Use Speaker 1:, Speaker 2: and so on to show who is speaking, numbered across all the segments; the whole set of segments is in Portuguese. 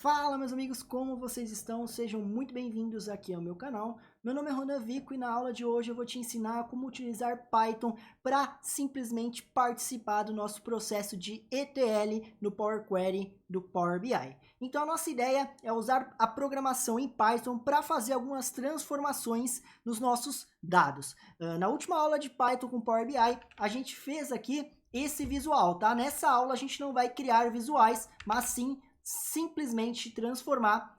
Speaker 1: Fala, meus amigos, como vocês estão? Sejam muito bem-vindos aqui ao meu canal. Meu nome é Ronan Vico e na aula de hoje eu vou te ensinar como utilizar Python para simplesmente participar do nosso processo de ETL no Power Query do Power BI. Então a nossa ideia é usar a programação em Python para fazer algumas transformações nos nossos dados. Na última aula de Python com Power BI, a gente fez aqui esse visual, tá? Nessa aula a gente não vai criar visuais, mas sim simplesmente transformar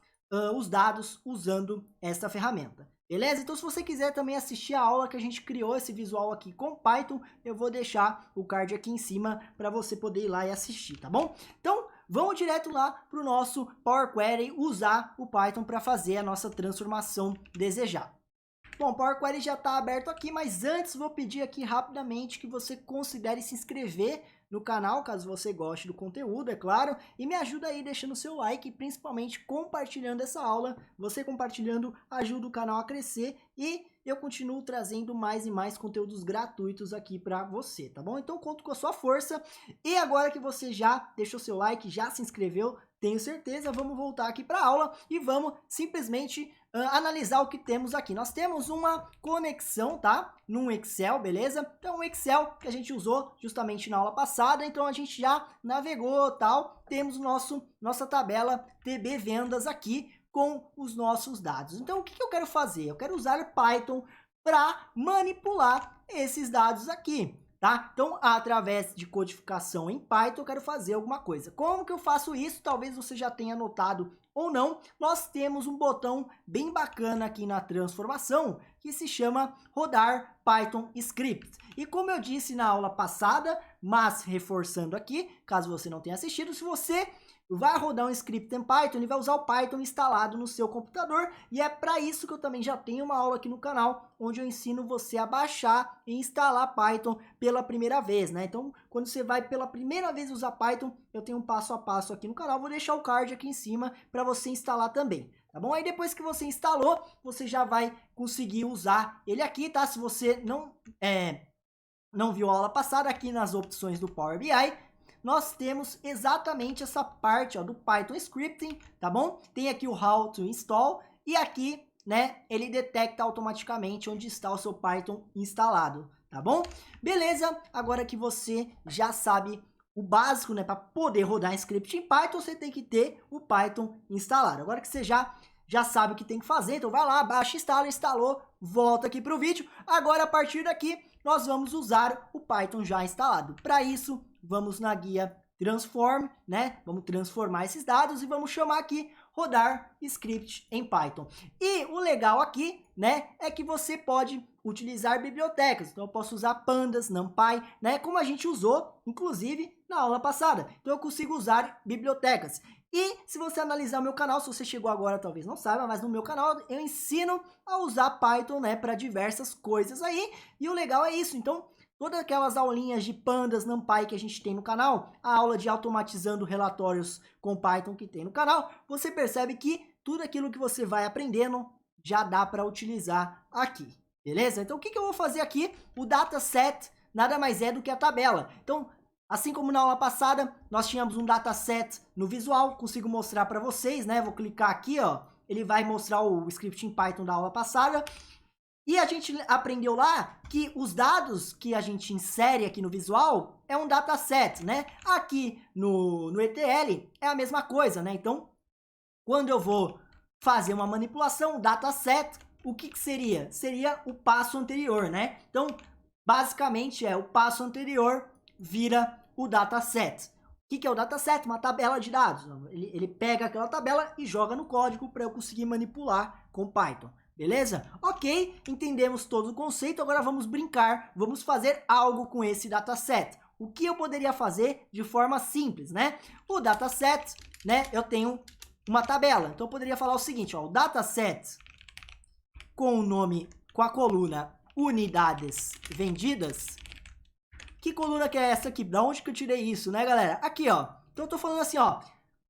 Speaker 1: os dados usando essa ferramenta. Beleza? Então se você quiser também assistir a aula que a gente criou esse visual aqui com Python, eu vou deixar o card aqui em cima para você poder ir lá e assistir, tá bom? Então vamos direto lá para o nosso Power Query usar o Python para fazer a nossa transformação desejada. Bom, o Power Query já está aberto aqui, mas antes vou pedir aqui rapidamente que você considere se inscrever no canal, caso você goste do conteúdo, é claro, e me ajuda aí deixando seu like e principalmente compartilhando essa aula. Você compartilhando ajuda o canal a crescer e eu continuo trazendo mais e mais conteúdos gratuitos aqui para você, tá bom? Então conto com a sua força e agora que você já deixou seu like, já se inscreveu, tenho certeza, vamos voltar aqui para a aula e vamos simplesmente analisar o que temos aqui. Nós temos uma conexão, tá? Num Excel, beleza? Então, o Excel que a gente usou justamente na aula passada, então a gente já navegou, tal. Temos nossa tabela TB Vendas aqui com os nossos dados. Então, o que eu quero fazer? Eu quero usar Python para manipular esses dados aqui. Tá? Então, através de codificação em Python, eu quero fazer alguma coisa. Como que eu faço isso? Talvez você já tenha notado ou não. Nós temos um botão bem bacana aqui na transformação, que se chama Rodar Python Script. E como eu disse na aula passada, mas reforçando aqui, caso você não tenha assistido, se você vai rodar um script em Python, ele vai usar o Python instalado no seu computador, e é para isso que eu também já tenho uma aula aqui no canal, onde eu ensino você a baixar e instalar Python pela primeira vez, né? Então, quando você vai pela primeira vez usar Python, eu tenho um passo a passo aqui no canal, vou deixar o card aqui em cima para você instalar também, tá bom? Aí depois que você instalou, você já vai conseguir usar ele aqui, tá? Se você não viu a aula passada, aqui nas opções do Power BI, nós temos exatamente essa parte ó, do Python Scripting, tá bom? Tem aqui o How to Install e aqui, né, ele detecta automaticamente onde está o seu Python instalado, tá bom? Beleza, agora que você já sabe o básico, né, para poder rodar script em Python, você tem que ter o Python instalado. Agora que você já sabe o que tem que fazer, então vai lá, baixa, instala, instalou, volta aqui para o vídeo. Agora, a partir daqui, nós vamos usar o Python já instalado. Para isso, vamos na guia Transform, né? Vamos transformar esses dados e vamos chamar aqui rodar script em Python. E o legal aqui, né, é que você pode utilizar bibliotecas. Então eu posso usar pandas, numpy, né, como a gente usou, inclusive, na aula passada. Então eu consigo usar bibliotecas. E se você analisar o meu canal, se você chegou agora talvez não saiba, mas no meu canal eu ensino a usar Python, né, para diversas coisas aí. E o legal é isso. Então, todas aquelas aulinhas de pandas, numpy que a gente tem no canal, a aula de automatizando relatórios com Python que tem no canal, você percebe que tudo aquilo que você vai aprendendo já dá para utilizar aqui, beleza? Então, o que eu vou fazer aqui? O dataset nada mais é do que a tabela. Então, assim como na aula passada, nós tínhamos um dataset no visual, consigo mostrar para vocês, né? Vou clicar aqui, ó, ele vai mostrar o script em Python da aula passada. E a gente aprendeu lá que os dados que a gente insere aqui no visual é um dataset, né? Aqui no ETL é a mesma coisa, né? Então, quando eu vou fazer uma manipulação, o dataset, o que seria? Seria o passo anterior, né? Então, basicamente o passo anterior vira o dataset. O que é o dataset? Uma tabela de dados. Ele pega aquela tabela e joga no código para eu conseguir manipular com Python. Beleza? Ok, entendemos todo o conceito, agora vamos brincar, vamos fazer algo com esse dataset. O que eu poderia fazer de forma simples, né? O dataset, né, eu tenho uma tabela, então eu poderia falar o seguinte, ó, o dataset com o nome, com a coluna unidades vendidas. Que coluna que é essa aqui? Da onde que eu tirei isso, né, galera? Aqui, ó. Então eu tô falando assim, ó,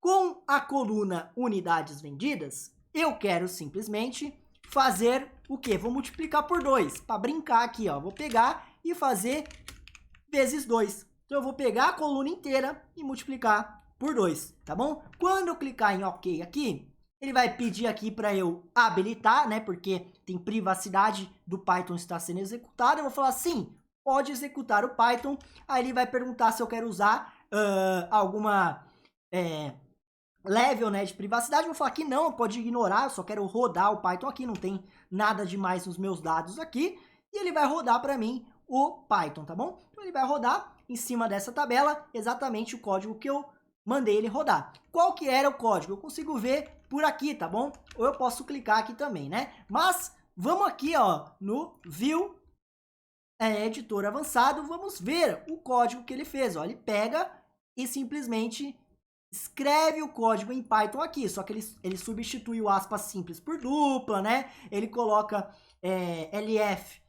Speaker 1: com a coluna unidades vendidas, eu quero simplesmente fazer o quê? Vou multiplicar por 2, para brincar aqui, ó. Vou pegar e fazer vezes 2. Então, eu vou pegar a coluna inteira e multiplicar por 2, tá bom? Quando eu clicar em OK aqui, ele vai pedir aqui para eu habilitar, né? Porque tem privacidade do Python estar sendo executado. Eu vou falar sim, pode executar o Python. Aí ele vai perguntar se eu quero usar alguma level, né, de privacidade. Eu vou falar que não, pode ignorar, eu só quero rodar o Python aqui, não tem nada demais nos meus dados aqui. E ele vai rodar para mim o Python, tá bom? Então ele vai rodar em cima dessa tabela exatamente o código que eu mandei ele rodar. Qual que era o código? Eu consigo ver por aqui, tá bom? Ou eu posso clicar aqui também, né? Mas vamos aqui, ó, no View, editor avançado, vamos ver o código que ele fez. Ó, ele pega e simplesmente escreve o código em Python aqui, só que ele substitui o aspas simples por dupla, né? Ele coloca LF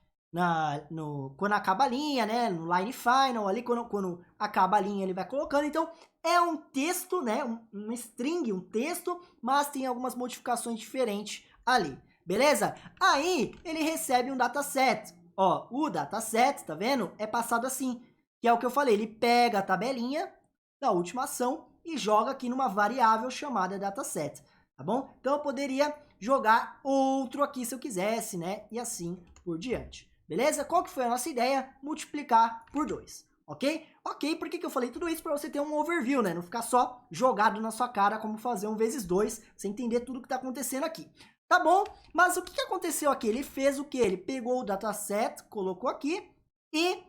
Speaker 1: quando acaba a linha, né? No line final, ali quando acaba a linha ele vai colocando. Então é um texto, né? Um string, um texto, mas tem algumas modificações diferentes ali, beleza? Aí ele recebe um dataset. Ó, o dataset, tá vendo? É passado assim, que é o que eu falei. Ele pega a tabelinha da última ação e joga aqui numa variável chamada dataset, tá bom? Então eu poderia jogar outro aqui se eu quisesse, né? E assim por diante, beleza? Qual que foi a nossa ideia? Multiplicar por 2, ok? Ok, por que eu falei tudo isso? Para você ter um overview, né? Não ficar só jogado na sua cara como fazer um vezes 2, você entender tudo que está acontecendo aqui. Tá bom? Mas o que aconteceu aqui? Ele fez o que? Ele pegou o dataset, colocou aqui e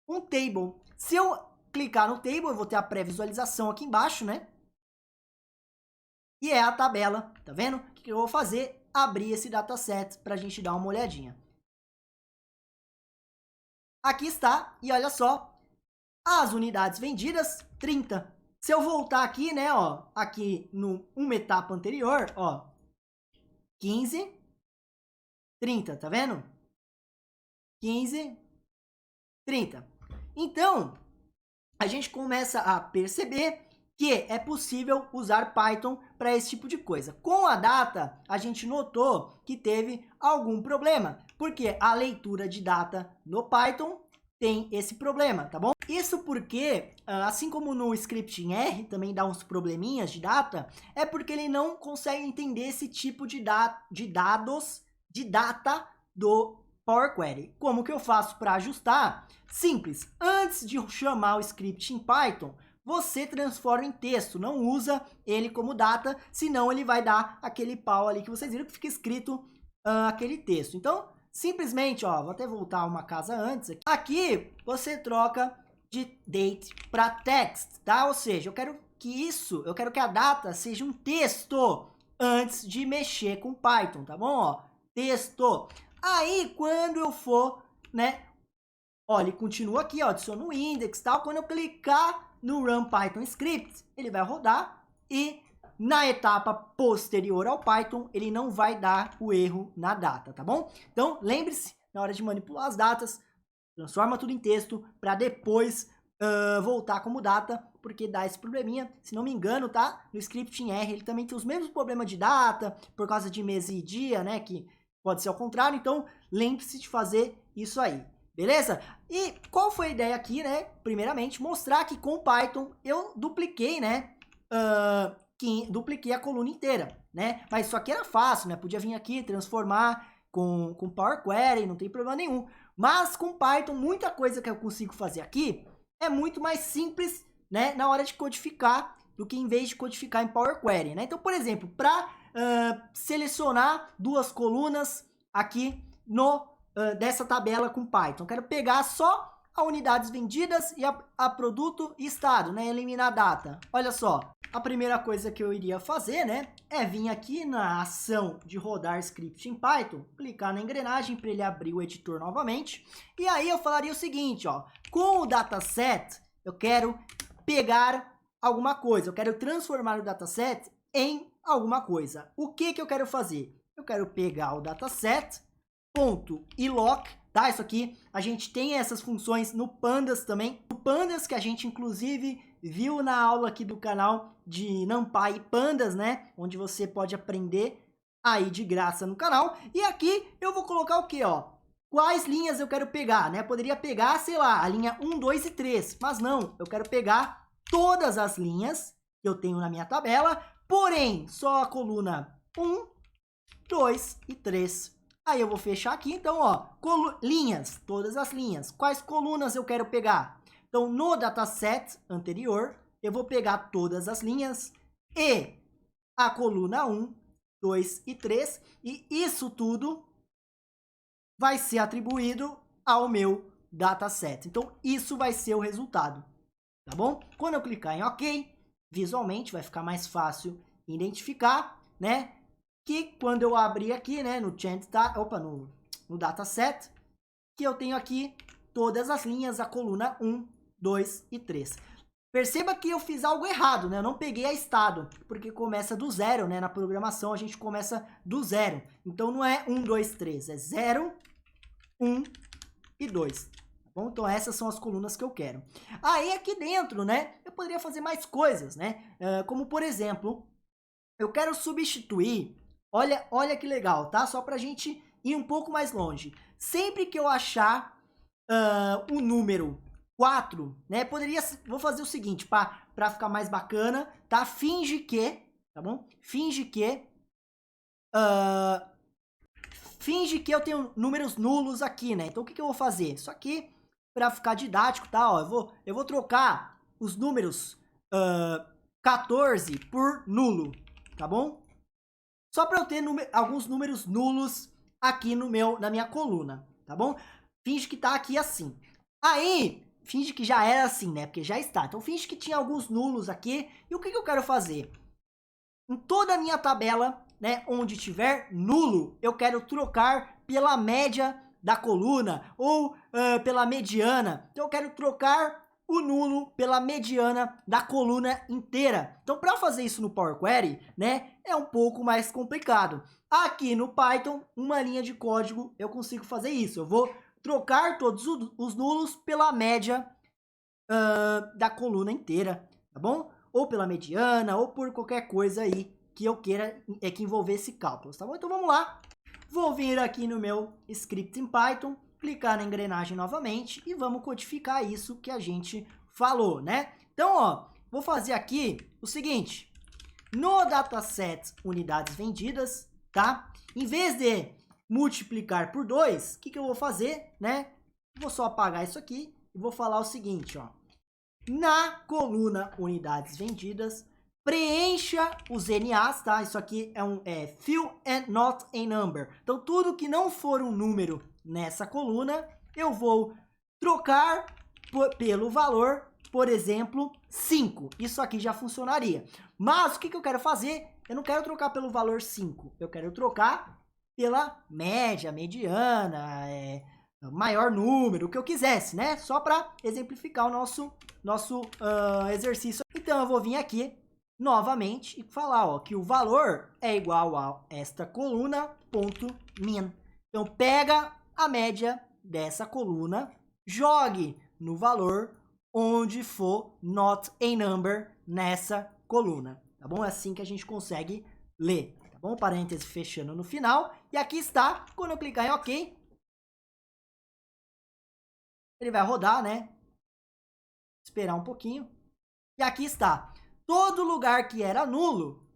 Speaker 1: um table. Se eu clicar no table, eu vou ter a pré-visualização aqui embaixo, né? E é a tabela, tá vendo? O que eu vou fazer? Abrir esse dataset para a gente dar uma olhadinha. Aqui está, e olha só, as unidades vendidas, 30. Se eu voltar aqui, né, ó, aqui uma etapa anterior, ó, 15, 30, tá vendo? 15, 30. Então, a gente começa a perceber que é possível usar Python para esse tipo de coisa. Com a data, a gente notou que teve algum problema, porque a leitura de data no Python tem esse problema, tá bom? Isso porque, assim como no script em R também dá uns probleminhas de data, é porque ele não consegue entender esse tipo de data do Power Query. Como que eu faço para ajustar? Simples, antes de chamar o script em Python, você transforma em texto, não usa ele como data, senão ele vai dar aquele pau ali que vocês viram que fica escrito aquele texto. Então, simplesmente, ó, vou até voltar uma casa antes. Aqui você troca de date para text, tá? Ou seja, eu quero que a data seja um texto antes de mexer com Python, tá bom? Ó, texto. Aí, quando eu for, né? Ó, ele continua aqui, ó, adiciona o index e tal. Quando eu clicar no Run Python Script, ele vai rodar e na etapa posterior ao Python, ele não vai dar o erro na data, tá bom? Então, lembre-se, na hora de manipular as datas, transforma tudo em texto para depois voltar como data, porque dá esse probleminha. Se não me engano, tá? No script em R, ele também tem os mesmos problemas de data, por causa de mês e dia, né? Que pode ser ao contrário. Então, lembre-se de fazer isso aí. Beleza? E qual foi a ideia aqui, né? Primeiramente, mostrar que com Python eu dupliquei, né? Dupliquei a coluna inteira, né? Mas isso aqui era fácil, né? Podia vir aqui, transformar com Power Query, não tem problema nenhum. Mas com Python, muita coisa que eu consigo fazer aqui é muito mais simples, né? Na hora de codificar, do que em vez de codificar em Power Query, né? Então, por exemplo, para selecionar duas colunas aqui dessa tabela com Python. Quero pegar só a unidades vendidas e a produto e estado, né? Eliminar a data. Olha só, a primeira coisa que eu iria fazer, né? É vir aqui na ação de rodar script em Python, clicar na engrenagem para ele abrir o editor novamente. E aí eu falaria o seguinte, ó. Com o dataset, eu quero pegar alguma coisa. Eu quero transformar o dataset em alguma coisa. O que eu quero fazer? Eu quero pegar o dataset, .iloc, tá? Isso aqui, a gente tem essas funções no Pandas também. O Pandas que a gente, inclusive, viu na aula aqui do canal de NumPy e Pandas, né? Onde você pode aprender aí de graça no canal. E aqui eu vou colocar o quê, ó? Quais linhas eu quero pegar, né? Poderia pegar, sei lá, a linha 1, 2 e 3. Mas não, eu quero pegar todas as linhas que eu tenho na minha tabela, porém, só a coluna 1, 2 e 3. Aí eu vou fechar aqui, então, ó, linhas, todas as linhas. Quais colunas eu quero pegar? Então, no dataset anterior, eu vou pegar todas as linhas e a coluna 1, 2 e 3, e isso tudo vai ser atribuído ao meu dataset. Então, isso vai ser o resultado, tá bom? Quando eu clicar em OK, visualmente vai ficar mais fácil identificar, né? Que quando eu abrir aqui, né, no dataset, que eu tenho aqui todas as linhas, a coluna 1, 2 e 3. Perceba que eu fiz algo errado, né? Eu não peguei a estado, porque começa do zero, né? Na programação a gente começa do zero. Então não é 1, 2, 3, é 0, 1 e 2. Tá bom? Então essas são as colunas que eu quero. Aí aqui dentro, né? Eu poderia fazer mais coisas, né? Como por exemplo, eu quero substituir. Olha que legal, tá? Só pra gente ir um pouco mais longe. Sempre que eu achar o número 4, né? Vou fazer o seguinte, para ficar mais bacana, tá? Finge que, tá bom? Finge que eu tenho números nulos aqui, né? Então o que eu vou fazer? Isso aqui, para ficar didático, tá? Ó, eu vou trocar os números 14 por nulo, tá bom? Só para eu ter alguns números nulos aqui na minha coluna, tá bom? Finge que tá aqui assim. Aí, finge que já era assim, né? Porque já está. Então, finge que tinha alguns nulos aqui. E o que eu quero fazer? Em toda a minha tabela, né, onde tiver nulo, eu quero trocar pela média da coluna ou pela mediana. Então, eu quero trocar o nulo pela mediana da coluna inteira. Então, para fazer isso no Power Query, né, é um pouco mais complicado. Aqui no Python, uma linha de código, eu consigo fazer isso. Eu vou trocar todos os nulos pela média da coluna inteira, tá bom? Ou pela mediana, ou por qualquer coisa aí que eu queira que envolvesse cálculos, tá bom? Então vamos lá. Vou vir aqui no meu script em Python, clicar na engrenagem novamente e vamos codificar isso que a gente falou, né? Então, ó, vou fazer aqui o seguinte. No dataset unidades vendidas, tá? Em vez de multiplicar por 2, o que eu vou fazer, né? Vou só apagar isso aqui e vou falar o seguinte, ó. Na coluna unidades vendidas, preencha os NAs, tá? Isso aqui é fill and not a number. Então, tudo que não for um número nessa coluna, eu vou trocar pelo valor, por exemplo, 5. Isso aqui já funcionaria. Mas o que eu quero fazer? Eu não quero trocar pelo valor 5. Eu quero trocar pela média, mediana, maior número, o que eu quisesse, né? Só para exemplificar o nosso exercício. Então, eu vou vir aqui novamente e falar, ó, que o valor é igual a esta coluna ponto min. Então, pega a média dessa coluna, jogue no valor onde for not a number nessa coluna, tá bom? É assim que a gente consegue ler, tá bom? Parêntese fechando no final. E aqui está, quando eu clicar em OK, ele vai rodar, né? Esperar um pouquinho. E aqui está. Todo lugar que era nulo,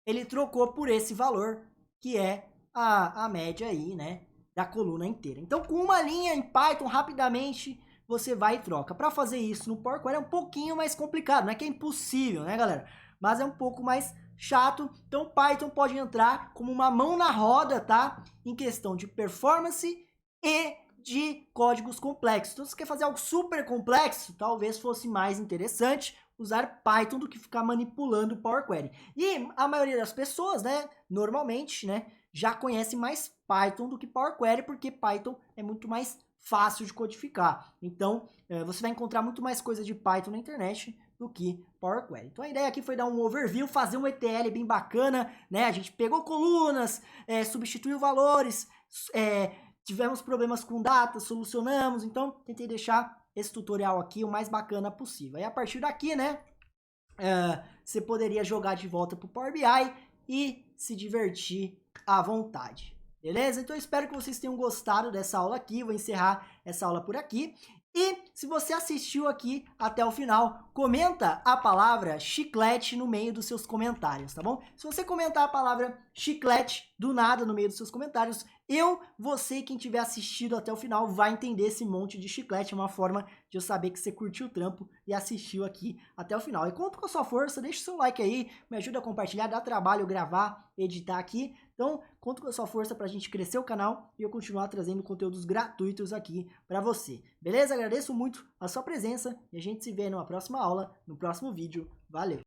Speaker 1: ele trocou por esse valor, que é a média aí, né? Da coluna inteira. Então, com uma linha em Python, rapidamente, você vai e troca. Para fazer isso no Power Query é um pouquinho mais complicado. Não é que é impossível, né, galera? Mas é um pouco mais chato. Então, Python pode entrar como uma mão na roda, tá? Em questão de performance e de códigos complexos. Então, se você quer fazer algo super complexo, talvez fosse mais interessante usar Python do que ficar manipulando o Power Query. E a maioria das pessoas, né, normalmente, né, já conhece mais Python do que Power Query, porque Python é muito mais fácil de codificar. Então, você vai encontrar muito mais coisa de Python na internet do que Power Query. Então, a ideia aqui foi dar um overview, fazer um ETL bem bacana, né? A gente pegou colunas, substituiu valores, tivemos problemas com datas, solucionamos. Então, tentei deixar esse tutorial aqui o mais bacana possível. E a partir daqui, né, você poderia jogar de volta para o Power BI e se divertir à vontade. Beleza? Então, eu espero que vocês tenham gostado dessa aula aqui. Vou encerrar essa aula por aqui. E se você assistiu aqui até o final, comenta a palavra chiclete no meio dos seus comentários, tá bom? Se você comentar a palavra chiclete do nada no meio dos seus comentários, você, quem tiver assistido até o final, vai entender esse monte de chiclete. É uma forma de eu saber que você curtiu o trampo e assistiu aqui até o final. E conto com a sua força, deixa o seu like aí, me ajuda a compartilhar, dá trabalho gravar, editar aqui. Então, conto com a sua força pra gente crescer o canal e eu continuar trazendo conteúdos gratuitos aqui pra você. Beleza? Agradeço muito a sua presença e a gente se vê numa próxima aula, no próximo vídeo. Valeu!